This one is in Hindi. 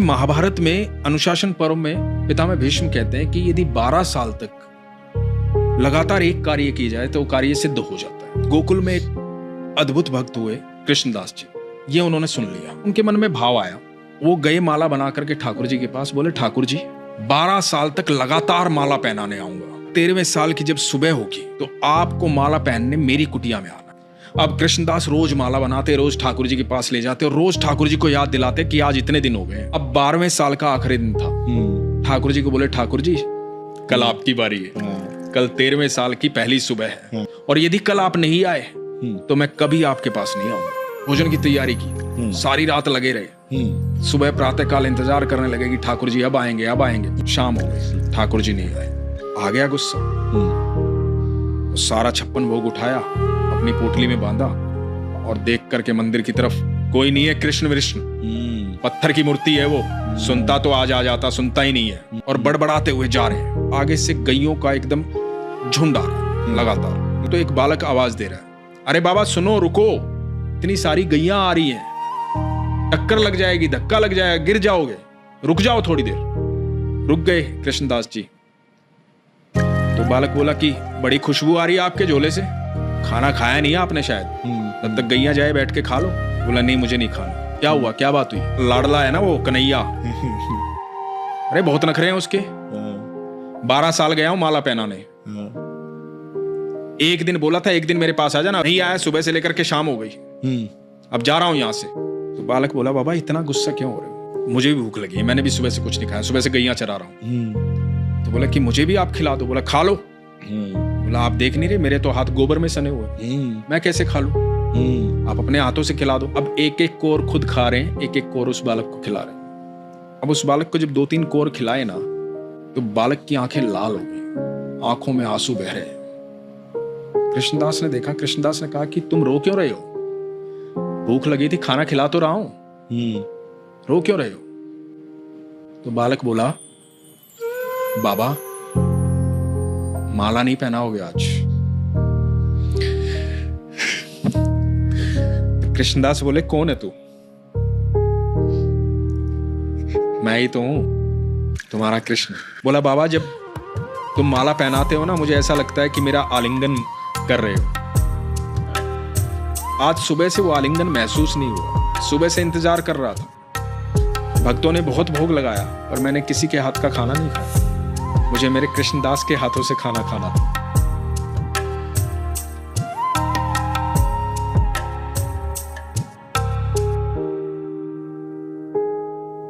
महाभारत में अनुशासन पर्व में पितामह भीष्म कहते हैं कि यदि 12 साल तक लगातार एक कार्य की जाए तो वो कार्य सिद्ध हो जाता है। गोकुल में एक अद्भुत भक्त हुए कृष्णदास जी, ये उन्होंने सुन लिया, उनके मन में भाव आया, वो गए माला बना करके ठाकुर जी के पास, बोले ठाकुर जी 12 साल तक लगातार माला पहनाने आऊंगा, 13वें साल की जब सुबह होगी तो आपको माला पहनने मेरी कुटिया में आना। अब कृष्णदास रोज माला बनाते, रोज ठाकुर जी के पास ले जाते और रोज ठाकुर जी को याद दिलाते कि आज इतने दिन हो गए। अब 12वें साल का आखिरी दिन था। ठाकुर जी को बोले ठाकुर जी कल आपकी बारी है, कल 13वें साल की पहली सुबह है और यदि कल आप नहीं आए तो मैं कभी आपके पास नहीं आऊंगा। भोजन की तैयारी की, सारी रात लगे रहे, सुबह प्रातः काल इंतजार करने लगे कि ठाकुर जी अब आएंगे अब आएंगे। शाम हो गई, ठाकुर जी नहीं आए, आ गया गुस्सा, सारा 56 भोग उठाया, अपनी पोटली में बांधा और देख करके मंदिर की तरफ, कोई नहीं है कृष्ण विष्णु, पत्थर की मूर्ति है वो, सुनता तो आज आ जाता, सुनता ही नहीं है और बड़बड़ाते हुए जा रहे हैं। आगे से गैयों का एकदम झुंड आ रहा है लगातार। तो एक बालक आवाज दे रहा है, अरे बाबा सुनो, रुको, इतनी सारी गैया आ रही हैं, टक्कर लग जाएगी, धक्का लग जाएगा, गिर जाओगे, रुक जाओ थोड़ी देर। रुक गए कृष्णदास जी। तो बालक बोला कि बड़ी खुशबू आ रही है आपके झोले से, खाना खाया नहीं आपने शायद, तब तक गैया जाए बैठ के खा लो। बोला नहीं मुझे नहीं खाना। क्या हुआ, क्या बात हुई? लाडला है ना वो कन्हैया, अरे बहुत नखरे हैं उसके, 12 साल गया हूं माला पहनाने, एक दिन बोला था एक दिन मेरे पास आ जाना, नहीं आया, सुबह से लेकर के शाम हो गई, अब जा रहा हूं यहां से। तो बालक बोला बाबा इतना गुस्सा क्यों हो रहे हो, मुझे भी भूख लगी है, मैंने भी सुबह से कुछ नहीं खाया, सुबह से गैया चरा रहा हूं। तो बोला कि मुझे भी आप खिला दो। बोला खा लो। बोला आप देख नहीं रहे मेरे तो हाथ गोबर में सने हुए, मैं कैसे खा लूं, आप अपने हाथों से खिला दो। अब एक एक कोर खुद खा रहे हैं, एक एक कोर उस बालक को खिला रहे हैं। अब उस बालक को जब 2-3 कोर खिलाए ना तो बालक की आंखें लाल हो गई, आंखों में आंसू बह रहे हैं। कृष्णदास ने देखा, कृष्णदास ने कहा कि तुम रो क्यों रहे हो, भूख लगी थी, खाना खिला तो रहा हूं, रो क्यों रहे हो? तो बालक बोला बाबा माला नहीं पहनाओगे आज। कृष्णदास बोले कौन है तू? मैं ही तो हूं, तुम्हारा कृष्ण। बोला बाबा जब तुम माला पहनाते हो ना मुझे ऐसा लगता है कि मेरा आलिंगन कर रहे हो। आज सुबह से वो आलिंगन महसूस नहीं हुआ, सुबह से इंतजार कर रहा था, भक्तों ने बहुत भोग लगाया और मैंने किसी के हाथ का खाना नहीं खाया, मुझे मेरे कृष्णदास के हाथों से खाना खाना था।